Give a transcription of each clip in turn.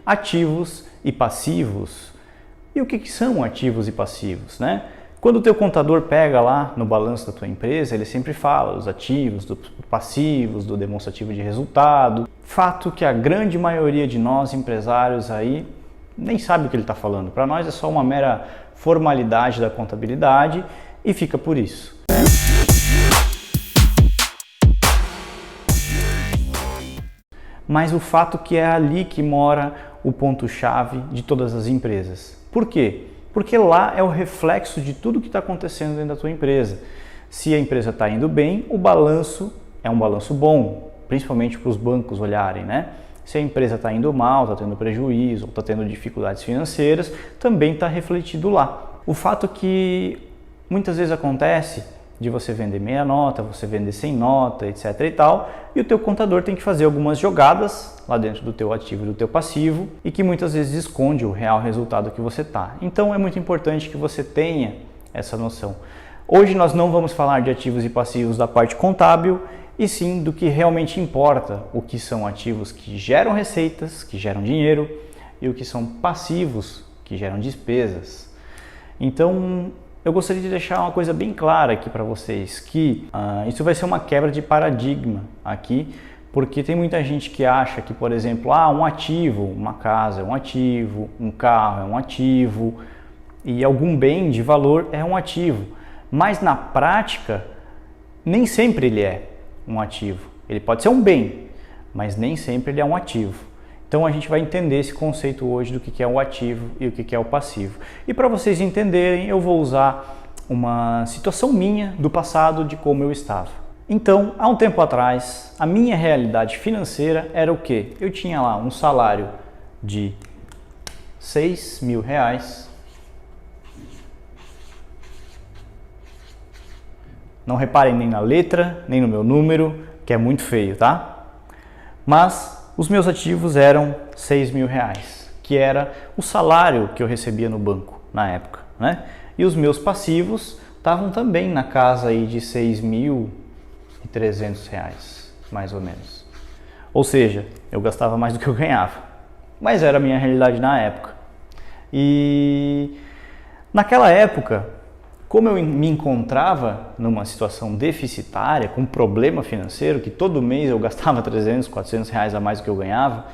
ativos e passivos. E o que são ativos e passivos, né? Quando o teu contador pega lá no balanço da tua empresa, ele sempre fala dos ativos, dos passivos, do demonstrativo de resultado. Fato que a grande maioria de nós empresários aí nem sabe o que ele está falando. Para nós é só uma mera formalidade da contabilidade e fica por isso. Mas o fato que é ali que mora o ponto-chave de todas as empresas. Por quê? Porque lá é o reflexo de tudo que está acontecendo dentro da tua empresa. Se a empresa está indo bem, o balanço é um balanço bom, principalmente para os bancos olharem, né? Se a empresa está indo mal, está tendo prejuízo, ou está tendo dificuldades financeiras, também está refletido lá. O fato que muitas vezes acontece de você vender meia nota, você vender sem nota, etc e tal, e o teu contador tem que fazer algumas jogadas lá dentro do teu ativo e do teu passivo e que muitas vezes esconde o real resultado que você está. Então é muito importante que você tenha essa noção. Hoje nós não vamos falar de ativos e passivos da parte contábil, e sim do que realmente importa, o que são ativos que geram receitas, que geram dinheiro, e o que são passivos, que geram despesas. Então, eu gostaria de deixar uma coisa bem clara aqui para vocês, que isso vai ser uma quebra de paradigma aqui, porque tem muita gente que acha que, por exemplo, um ativo, uma casa é um ativo, um carro é um ativo, e algum bem de valor é um ativo. Mas na prática, nem sempre ele é um ativo. Ele pode ser um bem, mas nem sempre ele é um ativo. Então a gente vai entender esse conceito hoje do que é o ativo e o que é o passivo. E para vocês entenderem, eu vou usar uma situação minha do passado de como eu estava. Então, há um tempo atrás, a minha realidade financeira era o quê? Eu tinha lá um salário de R$6.000. Não reparem nem na letra, nem no meu número, que é muito feio, tá? Mas os meus ativos eram R$6.000, que era o salário que eu recebia no banco na época, né? E os meus passivos estavam também na casa aí de R$6.300, mais ou menos. Ou seja, eu gastava mais do que eu ganhava, mas era a minha realidade na época. E naquela época, como eu me encontrava numa situação deficitária, com um problema financeiro, que todo mês eu gastava R$300, R$400 a mais do que eu ganhava,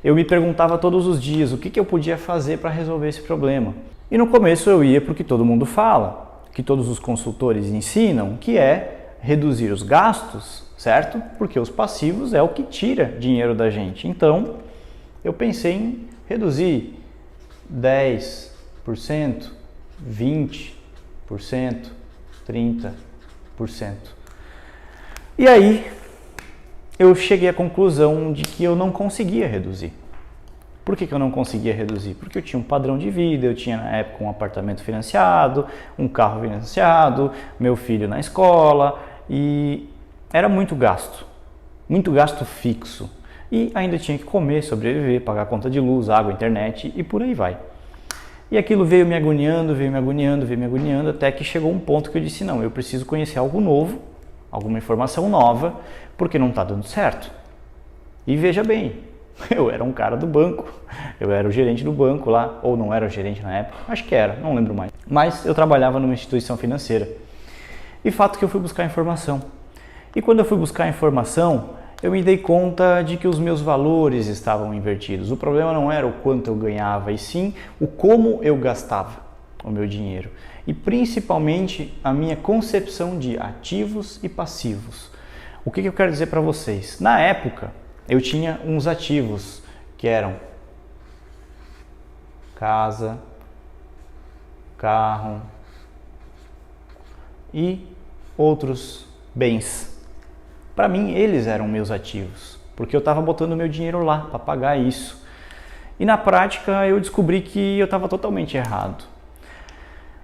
eu me perguntava todos os dias o que eu podia fazer para resolver esse problema. E no começo eu ia para o que todo mundo fala, que todos os consultores ensinam, que é reduzir os gastos, certo? Porque os passivos é o que tira dinheiro da gente. Então, eu pensei em reduzir 10%, 20%, 30%. E aí eu cheguei à conclusão de que eu não conseguia reduzir. Por que eu não conseguia reduzir? Porque eu tinha um padrão de vida, eu tinha na época um apartamento financiado, um carro financiado, meu filho na escola e era muito gasto fixo. E ainda tinha que comer, sobreviver, pagar conta de luz, água, internet e por aí vai. E aquilo veio me agoniando, até que chegou um ponto que eu disse, não, eu preciso conhecer algo novo, alguma informação nova, porque não está dando certo. E veja bem, eu era um cara do banco, eu era o gerente do banco lá, ou não era o gerente na época, acho que era, não lembro mais. Mas eu trabalhava numa instituição financeira. E fato que eu fui buscar informação. E quando eu fui buscar informação, eu me dei conta de que os meus valores estavam invertidos. O problema não era o quanto eu ganhava, e sim o como eu gastava o meu dinheiro. E principalmente a minha concepção de ativos e passivos. O que eu quero dizer para vocês? Na época, eu tinha uns ativos que eram casa, carro e outros bens. Para mim, eles eram meus ativos, porque eu estava botando meu dinheiro lá para pagar isso. E na prática, eu descobri que eu estava totalmente errado.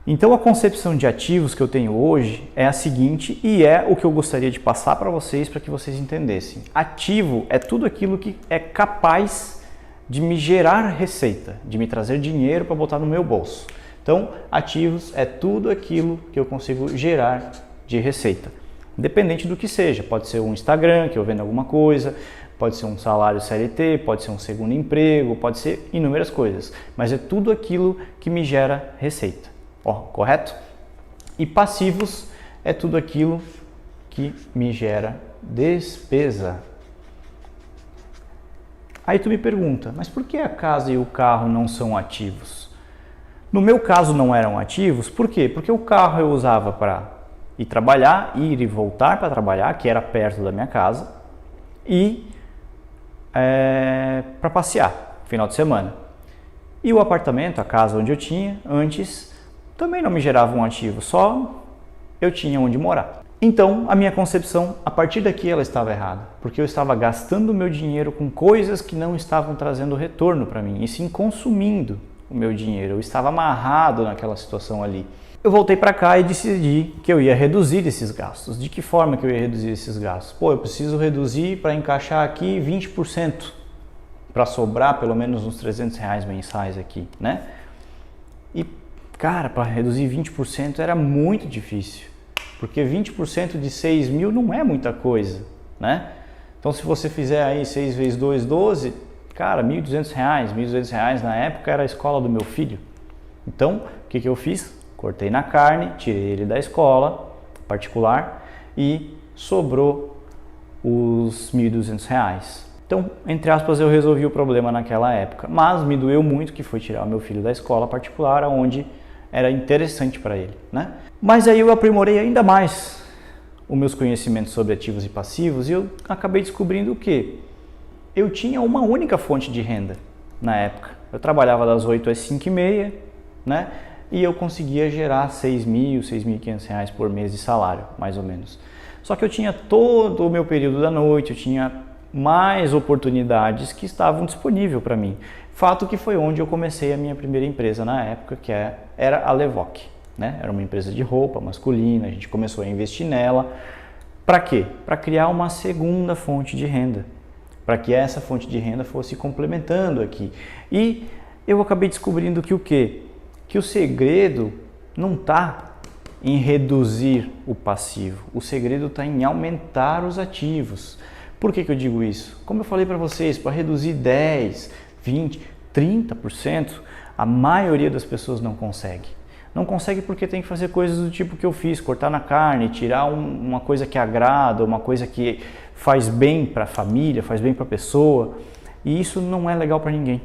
Então, a concepção de ativos que eu tenho hoje é a seguinte, e é o que eu gostaria de passar para vocês entendessem. Ativo é tudo aquilo que é capaz de me gerar receita, de me trazer dinheiro para botar no meu bolso. Então, ativos é tudo aquilo que eu consigo gerar de receita. Independente do que seja, pode ser um Instagram, que eu vendo alguma coisa, pode ser um salário CLT, pode ser um segundo emprego, pode ser inúmeras coisas, mas é tudo aquilo que me gera receita, correto? E passivos é tudo aquilo que me gera despesa. Aí tu me pergunta, mas por que a casa e o carro não são ativos? No meu caso não eram ativos, por quê? Porque o carro eu usava para ir trabalhar, ir e voltar para trabalhar, que era perto da minha casa, e para passear, final de semana. E o apartamento, a casa onde eu tinha antes, também não me gerava um ativo, só eu tinha onde morar. Então, a minha concepção, a partir daqui, ela estava errada, porque eu estava gastando o meu dinheiro com coisas que não estavam trazendo retorno para mim, e sim consumindo o meu dinheiro. Eu estava amarrado naquela situação ali. Eu voltei para cá e decidi que eu ia reduzir esses gastos. De que forma que eu ia reduzir esses gastos? Eu preciso reduzir para encaixar aqui 20%, para sobrar pelo menos uns R$300 mensais aqui, né? E, cara, para reduzir 20% era muito difícil. Porque 20% de 6 mil não é muita coisa, né? Então, se você fizer aí 6 vezes 2, 12, cara, R$1.200. R$1.200 na época era a escola do meu filho. Então, o que eu fiz? Cortei na carne, tirei ele da escola particular e sobrou os R$1.200. Então, entre aspas, eu resolvi o problema naquela época. Mas me doeu muito que foi tirar o meu filho da escola particular, onde era interessante para ele, né? Mas aí eu aprimorei ainda mais os meus conhecimentos sobre ativos e passivos e eu acabei descobrindo que eu tinha uma única fonte de renda na época. Eu trabalhava das 8 às 5h30, né? E eu conseguia gerar R$6.000, R$6.500 por mês de salário, mais ou menos. Só que eu tinha todo o meu período da noite, eu tinha mais oportunidades que estavam disponíveis para mim. Fato que foi onde eu comecei a minha primeira empresa na época, que era a Levoc, né? Era uma empresa de roupa masculina, a gente começou a investir nela. Para quê? Para criar uma segunda fonte de renda, para que essa fonte de renda fosse complementando aqui. E eu acabei descobrindo que o quê? Que o segredo não está em reduzir o passivo, o segredo está em aumentar os ativos. Por que eu digo isso? Como eu falei para vocês, para reduzir 10, 20, 30%, a maioria das pessoas não consegue. Não consegue porque tem que fazer coisas do tipo que eu fiz, cortar na carne, tirar uma coisa que agrada, uma coisa que faz bem para a família, faz bem para a pessoa, e isso não é legal para ninguém.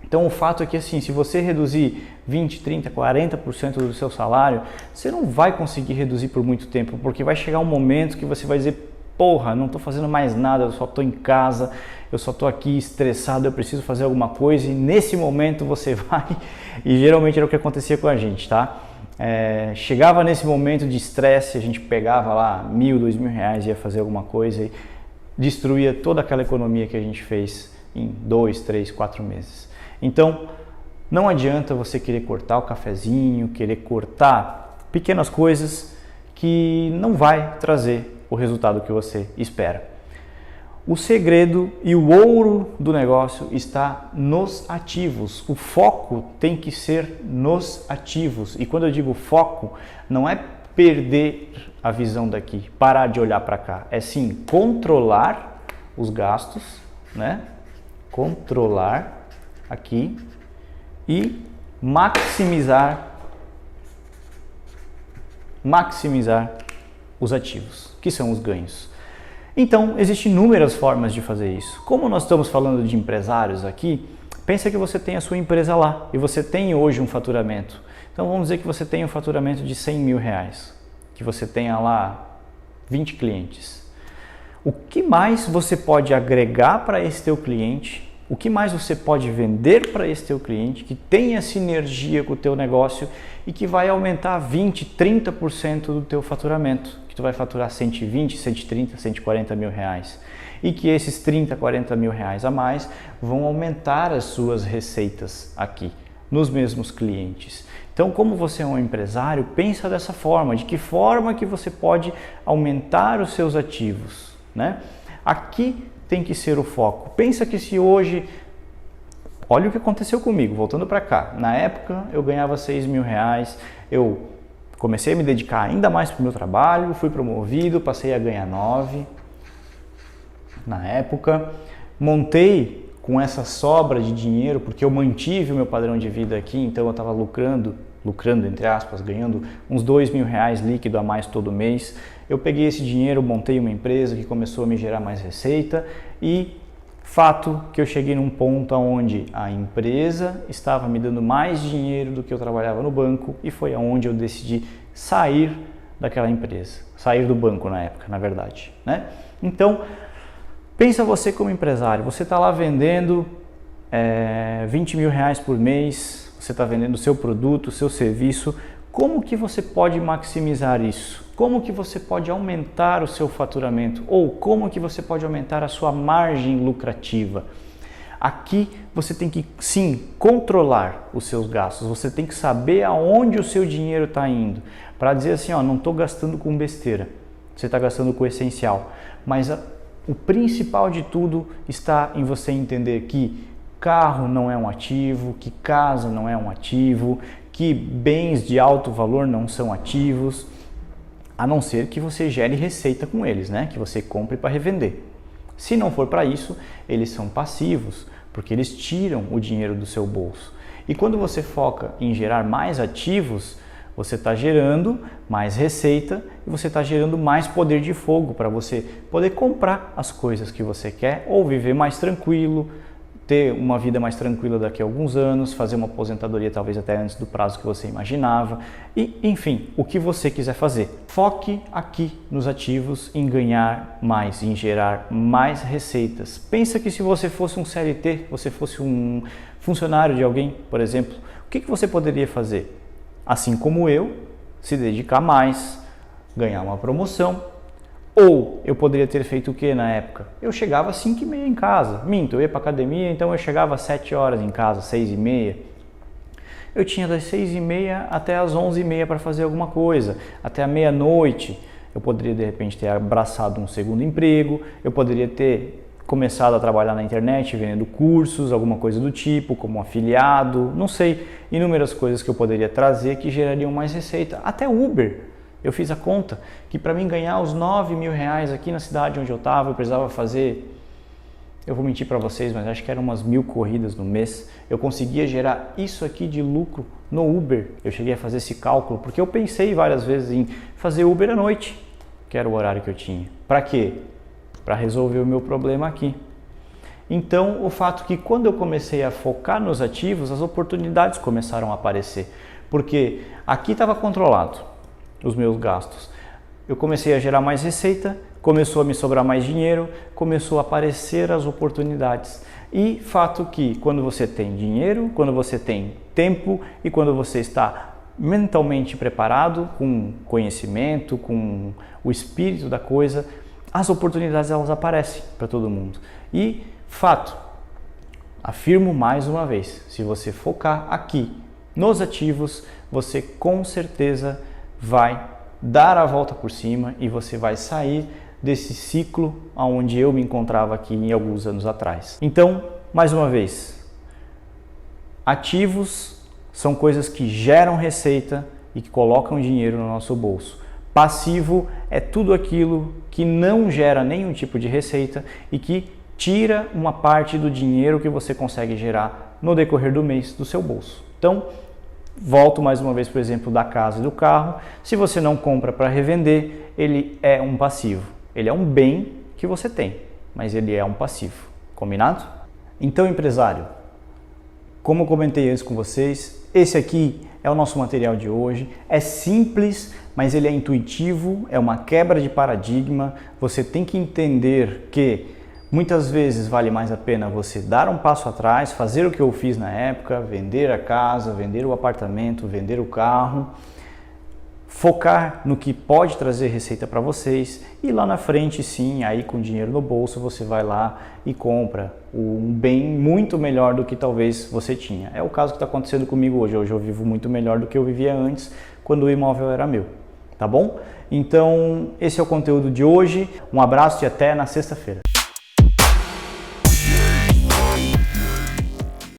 Então o fato é que assim, se você reduzir 20, 30, 40% do seu salário, você não vai conseguir reduzir por muito tempo, porque vai chegar um momento que você vai dizer, porra, não estou fazendo mais nada, eu só estou em casa, eu só estou aqui estressado, eu preciso fazer alguma coisa, e nesse momento você vai, e geralmente era o que acontecia com a gente, tá? Chegava nesse momento de estresse, a gente pegava lá R$1.000, R$2.000 e ia fazer alguma coisa e destruía toda aquela economia que a gente fez em 2, 3, 4 meses. Então, não adianta você querer cortar o cafezinho, querer cortar pequenas coisas que não vai trazer o resultado que você espera. O segredo e o ouro do negócio está nos ativos. O foco tem que ser nos ativos. E quando eu digo foco, não é perder a visão daqui, parar de olhar para cá. É sim controlar os gastos, né? Controlar aqui e maximizar os ativos, que são os ganhos. Então, existem inúmeras formas de fazer isso. Como nós estamos falando de empresários aqui, pensa que você tem a sua empresa lá e você tem hoje um faturamento. Então, vamos dizer que você tem um faturamento de R$100.000, que você tenha lá 20 clientes. O que mais você pode agregar para esse teu cliente? O que mais você pode vender para esse teu cliente que tenha sinergia com o teu negócio e que vai aumentar 20, 30% do teu faturamento, que tu vai faturar 120, 130, 140 mil reais. E que esses 30, 40 mil reais a mais vão aumentar as suas receitas aqui, nos mesmos clientes. Então, como você é um empresário, pensa dessa forma, de que forma que você pode aumentar os seus ativos, né? Aqui tem que ser o foco. Pensa que se hoje, olha o que aconteceu comigo, voltando para cá, na época eu ganhava R$6.000, eu comecei a me dedicar ainda mais para o meu trabalho, fui promovido, passei a ganhar 9. na época. Montei com essa sobra de dinheiro, porque eu mantive o meu padrão de vida aqui, então eu estava lucrando entre aspas, ganhando uns R$2.000 líquido a mais todo mês. Eu peguei esse dinheiro, montei uma empresa que começou a me gerar mais receita e fato que eu cheguei num ponto onde a empresa estava me dando mais dinheiro do que eu trabalhava no banco e foi aonde eu decidi sair daquela empresa, sair do banco na época, na verdade, né? Então, pensa você como empresário, você está lá vendendo R$20.000 por mês, você está vendendo o seu produto, o seu serviço, como que você pode maximizar isso? Como que você pode aumentar o seu faturamento? Ou como que você pode aumentar a sua margem lucrativa? Aqui você tem que, sim, controlar os seus gastos. Você tem que saber aonde o seu dinheiro está indo. Para dizer assim, ó, não estou gastando com besteira. Você está gastando com o essencial. Mas o principal de tudo está em você entender que carro não é um ativo, que casa não é um ativo, que bens de alto valor não são ativos, a não ser que você gere receita com eles, né? Que você compre para revender. Se não for para isso, eles são passivos, porque eles tiram o dinheiro do seu bolso. E quando você foca em gerar mais ativos, você está gerando mais receita e você está gerando mais poder de fogo para você poder comprar as coisas que você quer ou viver mais tranquilo, ter uma vida mais tranquila daqui a alguns anos, fazer uma aposentadoria talvez até antes do prazo que você imaginava e, enfim, o que você quiser fazer. Foque aqui nos ativos em ganhar mais, em gerar mais receitas. Pensa que se você fosse um CLT, você fosse um funcionário de alguém, por exemplo, o que você poderia fazer? Assim como eu, se dedicar mais, ganhar uma promoção. Ou eu poderia ter feito o que na época? Eu chegava às 5h30 em casa. Minto, eu ia para academia, então eu chegava às 7 horas em casa, 6h30. Eu tinha das 6h30 até as 11h30 para fazer alguma coisa. Até a meia-noite eu poderia de repente ter abraçado um segundo emprego, eu poderia ter começado a trabalhar na internet, vendendo cursos, alguma coisa do tipo, como afiliado, não sei, inúmeras coisas que eu poderia trazer que gerariam mais receita. Até Uber. Eu fiz a conta que para mim ganhar os R$9.000 aqui na cidade onde eu estava, eu precisava fazer, eu vou mentir para vocês, mas acho que eram umas 1.000 corridas no mês. Eu conseguia gerar isso aqui de lucro no Uber. Eu cheguei a fazer esse cálculo porque eu pensei várias vezes em fazer Uber à noite, que era o horário que eu tinha. Para quê? Para resolver o meu problema aqui. Então, o fato que quando eu comecei a focar nos ativos, as oportunidades começaram a aparecer. Porque aqui estava controlado os meus gastos. Eu comecei a gerar mais receita, começou a me sobrar mais dinheiro, começou a aparecer as oportunidades. E fato que quando você tem dinheiro, quando você tem tempo e quando você está mentalmente preparado, com conhecimento, com o espírito da coisa, as oportunidades elas aparecem para todo mundo. E fato, afirmo mais uma vez, se você focar aqui nos ativos, você com certeza vai dar a volta por cima e você vai sair desse ciclo onde eu me encontrava aqui em alguns anos atrás. Então, mais uma vez, ativos são coisas que geram receita e que colocam dinheiro no nosso bolso. Passivo é tudo aquilo que não gera nenhum tipo de receita e que tira uma parte do dinheiro que você consegue gerar no decorrer do mês do seu bolso. Então, volto mais uma vez para o exemplo da casa e do carro. Se você não compra para revender, ele é um passivo. Ele é um bem que você tem, mas ele é um passivo. Combinado? Então, empresário, como eu comentei antes com vocês, esse aqui é o nosso material de hoje. É simples, mas ele é intuitivo, é uma quebra de paradigma. Você tem que entender que muitas vezes vale mais a pena você dar um passo atrás, fazer o que eu fiz na época, vender a casa, vender o apartamento, vender o carro, focar no que pode trazer receita para vocês e lá na frente sim, aí com dinheiro no bolso você vai lá e compra um bem muito melhor do que talvez você tinha. É o caso que está acontecendo comigo hoje. Hoje eu vivo muito melhor do que eu vivia antes, quando o imóvel era meu, tá bom? Então esse é o conteúdo de hoje, um abraço e até na sexta-feira.